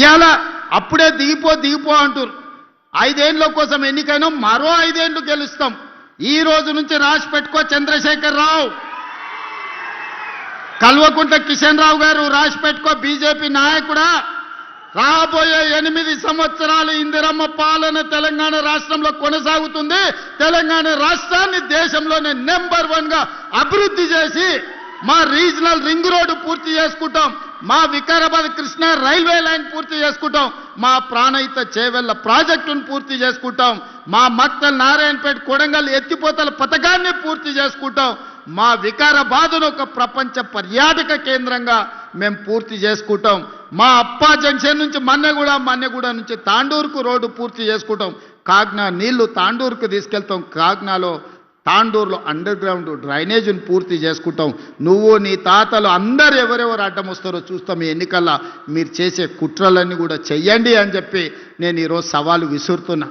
ఇవాళ అప్పుడే దిగిపో అంటారు. 5 ఏళ్ల కోసం ఎన్నికైనా మరో 5 ఏళ్లు గెలుస్తాం. ఈ రోజు నుంచి రాసి పెట్టుకో చంద్రశేఖర్ రావు, కల్వకుంట్ల కిషన్ రావు గారు రాసి పెట్టుకో. బీజేపీ నాయకుడా, రాబోయే 8 సంవత్సరాలు ఇందిరమ్మ పాలన తెలంగాణ రాష్ట్రంలో కొనసాగుతుంది. తెలంగాణ రాష్ట్రాన్ని దేశంలోనే నెంబర్ 1గా అభివృద్ధి చేసి మా రీజనల్ రింగ్ రోడ్డు పూర్తి చేసుకుంటాం. మా వికారాబాద్ కృష్ణా రైల్వే లైన్ పూర్తి చేసుకుంటాం. మా ప్రాణహిత చేవెళ్ల ప్రాజెక్టును పూర్తి చేసుకుంటాం. మా మక్తల్ నారాయణపేట కొడంగల్ ఎత్తిపోతల పథకాన్ని పూర్తి చేసుకుంటాం. మా వికారాబాద్ను ఒక ప్రపంచ పర్యాటక కేంద్రంగా మేము పూర్తి చేసుకుంటాం. మా అప్పా జంక్షన్ నుంచి మన్నెగూడ నుంచి తాండూరుకు రోడ్డు పూర్తి చేసుకుంటాం. కాగ్నా నీళ్లు తాండూరుకు తీసుకెళ్తాం. కాగ్నాలో తాండూరులో అండర్ గ్రౌండ్ డ్రైనేజీని పూర్తి చేసుకుంటాం. నువ్వు నీ తాతలు అందరు ఎవరెవరు అడ్డం వస్తారో చూస్తాం. ఈ ఎన్నికల్లో మీరు చేసే కుట్రలన్నీ కూడా చెయ్యండి అని చెప్పి నేను ఈరోజు సవాలు విసురుతున్నా.